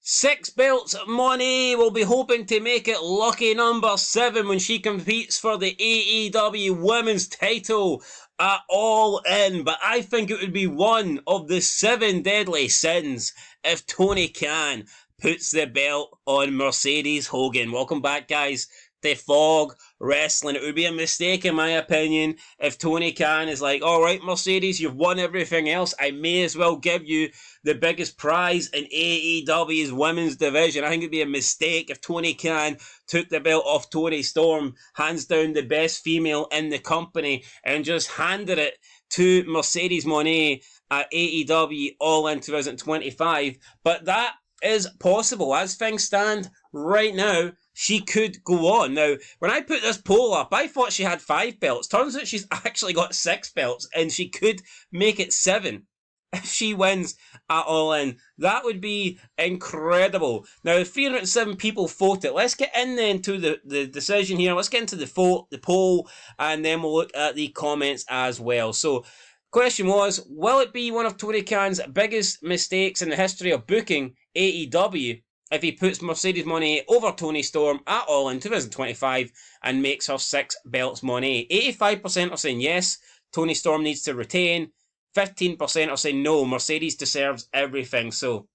6 belts, Mone will be hoping to make it lucky number 7 when she competes for the AEW Women's title at All In. But I think it would be one of the 7 deadly sins if Tony Khan puts the belt on Mercedes Hogan. Welcome back, guys, to Fog Wrestling. It would be a mistake, in my opinion, if Tony Khan is like, alright, Mercedes, you've won everything else. I may as well give you the biggest prize in AEW's women's division. I think it'd be a mistake if Tony Khan took the belt off Toni Storm, hands down the best female in the company, and just handed it to Mercedes Monet at AEW All In 2025. But that is possible. As things stand right now, she could go on. Now, when I put this poll up, I thought she had 5 belts. Turns out she's actually got 6 belts, and she could make it 7 if she wins at All In. That would be incredible. Now, 307 people voted. Let's get in then to the decision here. Let's get into the poll, and then we'll look at the comments as well. So, question was, will it be one of Tony Khan's biggest mistakes in the history of booking AEW if he puts Mercedes Monet over Toni Storm at All In 2025 and makes her 6 belts Monet? 85% are saying yes, Toni Storm needs to retain. 15% are saying no, Mercedes deserves everything. So,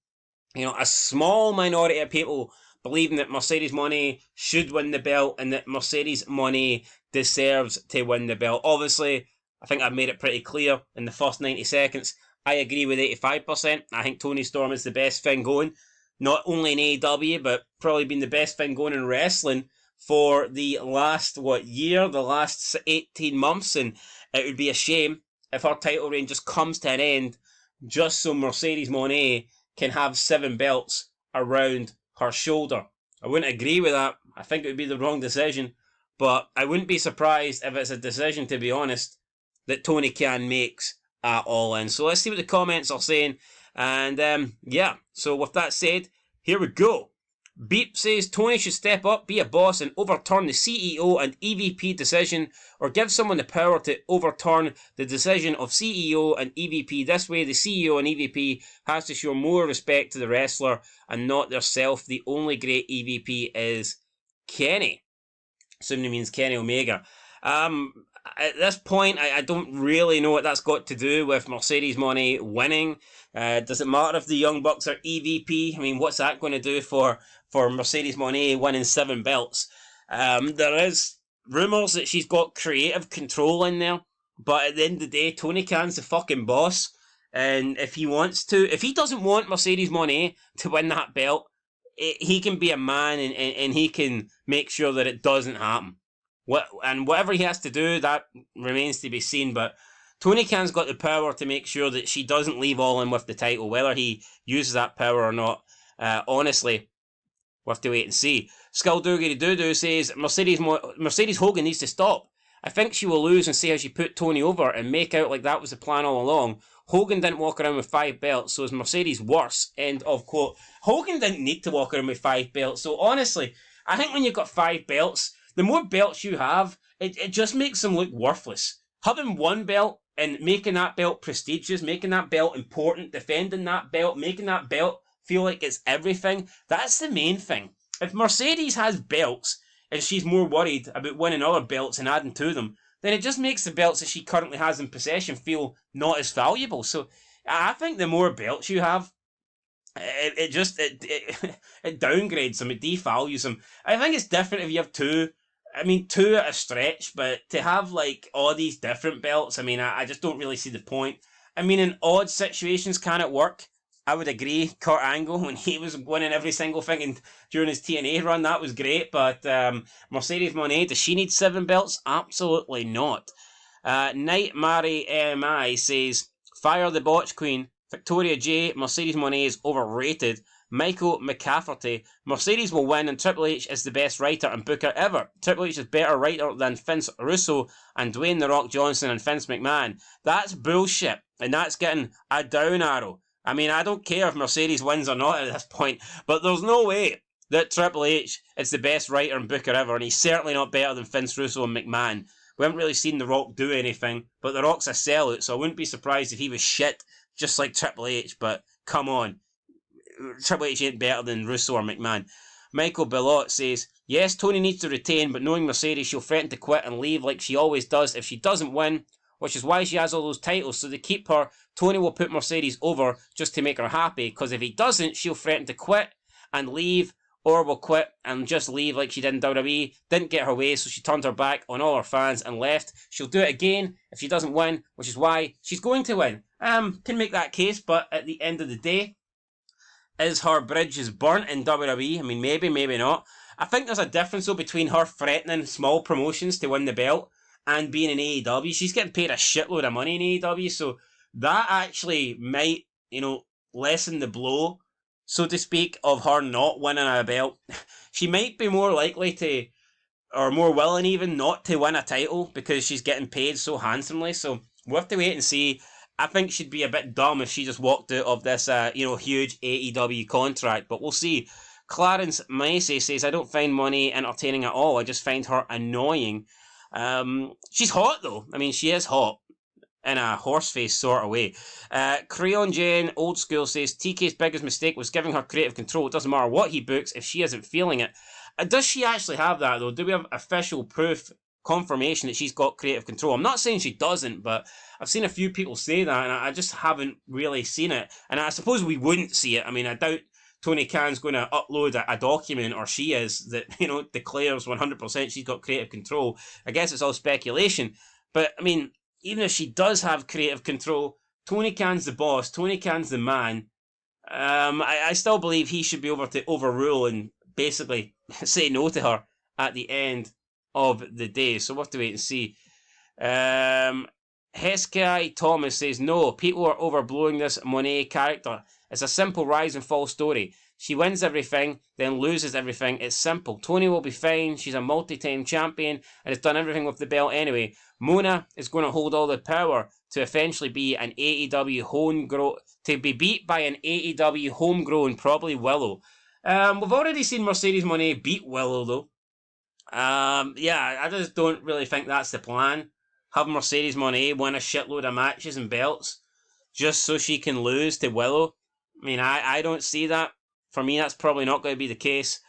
a small minority of people believing that Mercedes Monet should win the belt and that Mercedes Monet deserves to win the belt. Obviously, I think I've made it pretty clear in the first 90 seconds. I agree with 85%. I think Toni Storm is the best thing going, not only in AEW, but probably been the best thing going in wrestling for the last, the last 18 months, and it would be a shame if her title reign just comes to an end just so Mercedes Monet can have 7 belts around her shoulder. I wouldn't agree with that. I think it would be the wrong decision, but I wouldn't be surprised if it's a decision, to be honest, that Tony Khan makes at All In. So let's see what the comments are saying. And so with that said, here we go. Beep says Tony should step up, be a boss, and overturn the CEO and EVP decision, or give someone the power to overturn the decision of CEO and EVP. This way, the CEO and EVP has to show more respect to the wrestler and not theirself. The only great EVP is Kenny. Assuming he means Kenny Omega. At this point, I don't really know what that's got to do with Mercedes Monet winning. Does it matter if the Young Bucks are EVP? I mean, what's that going to do for Mercedes Monet winning 7 belts? There is rumours that she's got creative control in there, but at the end of the day, Tony Khan's the fucking boss, and if he doesn't want Mercedes Monet to win that belt, he can be a man and he can make sure that it doesn't happen. And whatever he has to do, that remains to be seen, but Tony Khan's got the power to make sure that she doesn't leave All In with the title. Whether he uses that power or not, honestly, we'll have to wait and see. Skullduggery Doodoo says, Mercedes Hogan needs to stop. I think she will lose and say how she put Tony over and make out like that was the plan all along. Hogan didn't walk around with 5 belts, so is Mercedes worse? End of quote. Hogan didn't need to walk around with 5 belts, so honestly, I think when you've got 5 belts, the more belts you have, it just makes them look worthless. Having 1 belt and making that belt prestigious, making that belt important, defending that belt, making that belt feel like it's everything, that's the main thing. If Mercedes has belts and she's more worried about winning other belts and adding to them, then it just makes the belts that she currently has in possession feel not as valuable. So I think the more belts you have, it downgrades them, it devalues them. I think it's different if you have 2. I mean, 2 at a stretch, but to have, all these different belts, I mean, I just don't really see the point. I mean, in odd situations, can it work? I would agree. Kurt Angle, when he was winning every single thing during his TNA run, that was great, but Mercedes Monet, does she need 7 belts? Absolutely not. Night Mary MI says, fire the botch queen. Victoria J, Mercedes Monet is overrated. Michael McCafferty, Mercedes will win and Triple H is the best writer and booker ever. Triple H is better writer than Vince Russo and Dwayne The Rock Johnson and Vince McMahon. That's bullshit, and that's getting a down arrow. I mean, I don't care if Mercedes wins or not at this point, but there's no way that Triple H is the best writer and booker ever, and he's certainly not better than Vince Russo and McMahon. We haven't really seen The Rock do anything, but The Rock's a sellout, so I wouldn't be surprised if he was shit, just like Triple H, but come on. Triple H ain't better than Russo or McMahon. Michael Bellot says, yes, Toni needs to retain, but knowing Mercedes, she'll threaten to quit and leave like she always does if she doesn't win, which is why she has all those titles. So to keep her, Toni will put Mercedes over just to make her happy, because if he doesn't, she'll threaten to quit and leave, or will quit and just leave like she did in WWE. Didn't get her way, so she turned her back on all her fans and left. She'll do it again if she doesn't win, which is why she's going to win. Can make that case, but at the end of the day, is her bridges burnt in WWE? I mean, maybe, maybe not. I think there's a difference, though, between her threatening small promotions to win the belt and being in AEW. She's getting paid a shitload of money in AEW, so that actually might, lessen the blow, so to speak, of her not winning a belt. She might be more likely to, or more willing even, not to win a title because she's getting paid so handsomely, so we'll have to wait and see. I think she'd be a bit dumb if she just walked out of this, huge AEW contract, but we'll see. Clarence Macy says, I don't find Monet entertaining at all. I just find her annoying. She's hot, though. I mean, she is hot in a horseface sort of way. Crayon Jane, old school, says, TK's biggest mistake was giving her creative control. It doesn't matter what he books if she isn't feeling it. Does she actually have that, though? Do we have official proof, confirmation that she's got creative control? I'm not saying she doesn't, but I've seen a few people say that, and I just haven't really seen it. And I suppose we wouldn't see it. I mean, I doubt Tony Khan's going to upload a document, or she is, that, declares 100% she's got creative control. I guess it's all speculation. But, I mean, even if she does have creative control, Tony Khan's the boss, Tony Khan's the man. I still believe he should be able to overrule and basically say no to her at the end of the day. So we'll have to wait and see. Heskai Thomas says, no, people are overblowing this Monet character. It's a simple rise and fall story. She wins everything, then loses everything. It's simple. Toni will be fine. She's a multi-time champion and has done everything with the belt anyway. Mona is going to hold all the power to eventually be an AEW homegrown, to be beat by an AEW homegrown, probably Willow. We've already seen Mercedes Monet beat Willow, though. I just don't really think that's the plan. Have Mercedes Monet win a shitload of matches and belts just so she can lose to Willow. I mean, I don't see that. For me, that's probably not going to be the case.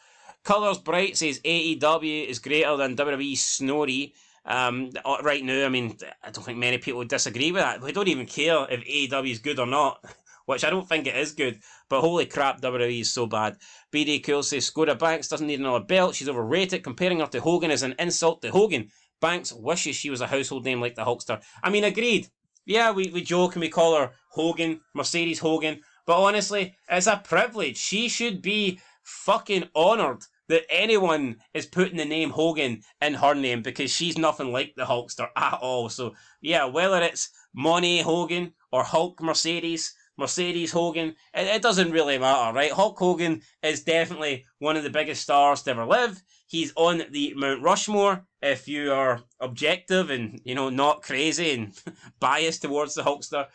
Colours Bright says AEW is greater than WWE Snorri. Right now, I mean, I don't think many people would disagree with that. We don't even care if AEW is good or not, which I don't think it is good. But holy crap, WWE is so bad. BD Cool says Skoda Banks doesn't need another belt. She's overrated. Comparing her to Hogan is an insult to Hogan. Banks wishes she was a household name like the Hulkster. I mean, agreed. Yeah, we joke and we call her Hogan, Mercedes Hogan. But honestly, it's a privilege. She should be fucking honoured that anyone is putting the name Hogan in her name, because she's nothing like the Hulkster at all. So, yeah, whether it's Monet Hogan or Hulk Mercedes Hogan, it doesn't really matter, right? Hulk Hogan is definitely one of the biggest stars to ever live. He's on the Mount Rushmore, if you are objective and, not crazy and biased towards the Hulkster.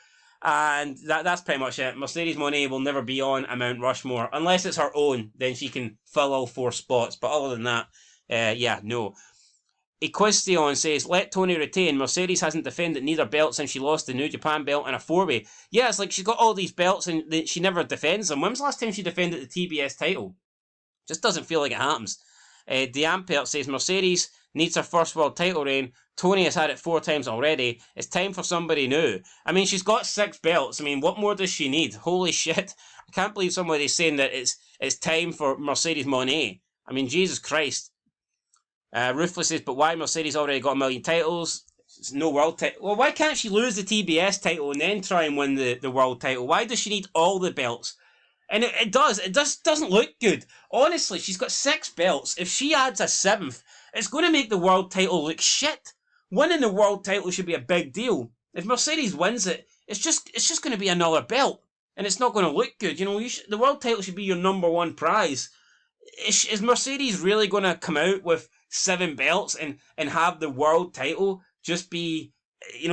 And that's pretty much it. Mercedes Monet will never be on a Mount Rushmore unless it's her own. Then she can fill all 4 spots. But other than that, no. Equestion says, let Toni retain. Mercedes hasn't defended neither belt since she lost the New Japan belt in a 4-way. Yeah, it's like she's got all these belts and she never defends them. When was the last time she defended the TBS title? Just doesn't feel like it happens. D'Ampere says, Mercedes needs her first world title reign. Toni has had it 4 times already. It's time for somebody new. I mean, she's got 6 belts. I mean, what more does she need? Holy shit. I can't believe somebody's saying that it's time for Mercedes Monet. I mean, Jesus Christ. Ruthless says, but why? Mercedes already got 1 million titles. It's no world title. Well, why can't she lose the TBS title and then try and win the world title? Why does she need all the belts? And it doesn't look good. Honestly, she's got 6 belts. If she adds a 7th, it's going to make the world title look shit. Winning the world title should be a big deal. If Mercedes wins it, it's just going to be another belt, and it's not going to look good. The world title should be your number 1 prize. Is Mercedes really going to come out with 7 belts and have the world title just be,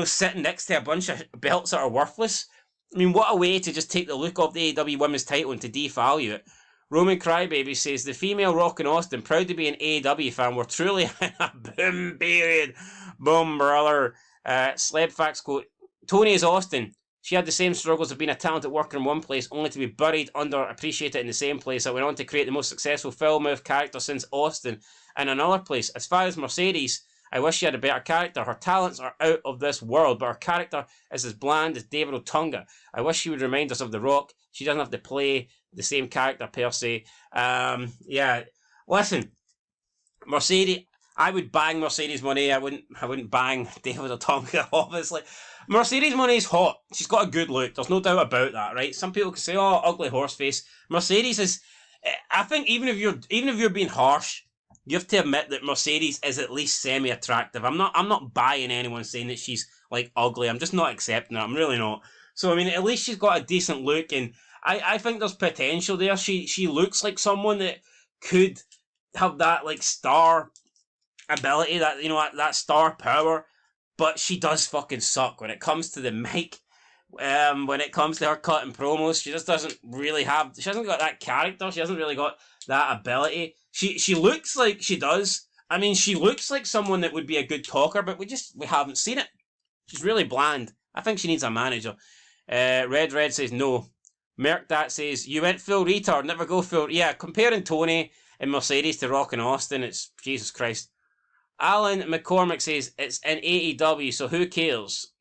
sitting next to a bunch of belts that are worthless? I mean, what a way to just take the look of the AEW Women's title and to devalue it. Roman Crybaby says, the female Rock in Austin, proud to be an AEW fan. We're truly in a boom period. Boom, brother. Slebfax quote, Toni is Austin. She had the same struggles of being a talented worker in one place, only to be buried, underappreciated in the same place that went on to create the most successful film-mouth character since Austin in another place. As far as Mercedes, I wish she had a better character. Her talents are out of this world, but her character is as bland as David Otunga. I wish she would remind us of The Rock. She doesn't have to play the same character per se. Yeah, listen, Mercedes. I would bang Mercedes Monet. I wouldn't bang David Otunga, obviously. Mercedes Monet's hot. She's got a good look. There's no doubt about that, right? Some people can say, "Oh, ugly horse face." Mercedes is. I think even if you're being harsh, you have to admit that Mercedes is at least semi-attractive. I'm not buying anyone saying that she's like ugly. I'm just not accepting it. I'm really not. So I mean, at least she's got a decent look, and I think there's potential there. She looks like someone that could have that like star ability, that that star power, but she does fucking suck when it comes to the mic. When it comes to her cutting promos, she just doesn't really have. She hasn't got that character. She hasn't really got that ability. She looks like she does. I mean, she looks like someone that would be a good talker, but we haven't seen it. She's really bland. I think she needs a manager. Red says no. Merc that says you went full retard. Never go full. Yeah, comparing Toni and Mercedes to Rock and Austin, it's Jesus Christ. Alan McCormick says it's in AEW, so who cares?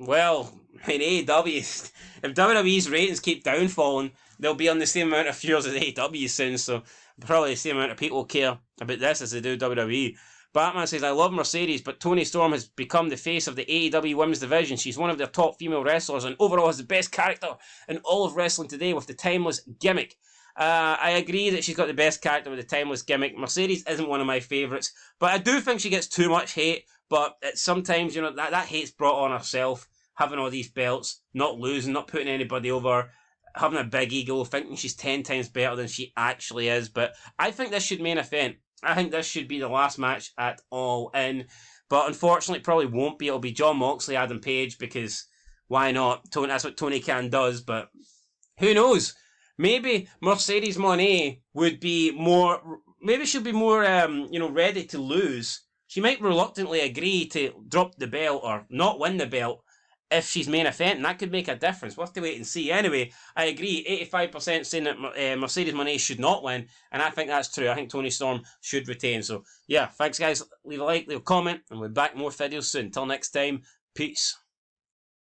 Well, in AEW, if WWE's ratings keep downfalling, they'll be on the same amount of viewers as AEW soon, so probably the same amount of people care about this as they do WWE. Batman says, I love Mercedes, but Toni Storm has become the face of the AEW women's division. She's one of their top female wrestlers and overall has the best character in all of wrestling today with the timeless gimmick. I agree that she's got the best character with the timeless gimmick. Mercedes isn't one of my favourites, but I do think she gets too much hate. But sometimes, that hate's brought on herself, having all these belts, not losing, not putting anybody over, having a big ego, thinking she's 10 times better than she actually is. But I think this should main event. I think this should be the last match at All In. But unfortunately, it probably won't be. It'll be Jon Moxley, Adam Page, because why not? That's what Tony Khan does, but who knows? Maybe Mercedes Monet would be more. Maybe she'll be more, ready to lose. She might reluctantly agree to drop the belt or not win the belt if she's main event, and that could make a difference. We'll have to wait and see. Anyway, I agree. 85% saying that Mercedes Monet should not win, and I think that's true. I think Toni Storm should retain. So, yeah, thanks, guys. Leave a like, leave a comment, and we'll be back more videos soon. Until next time, peace.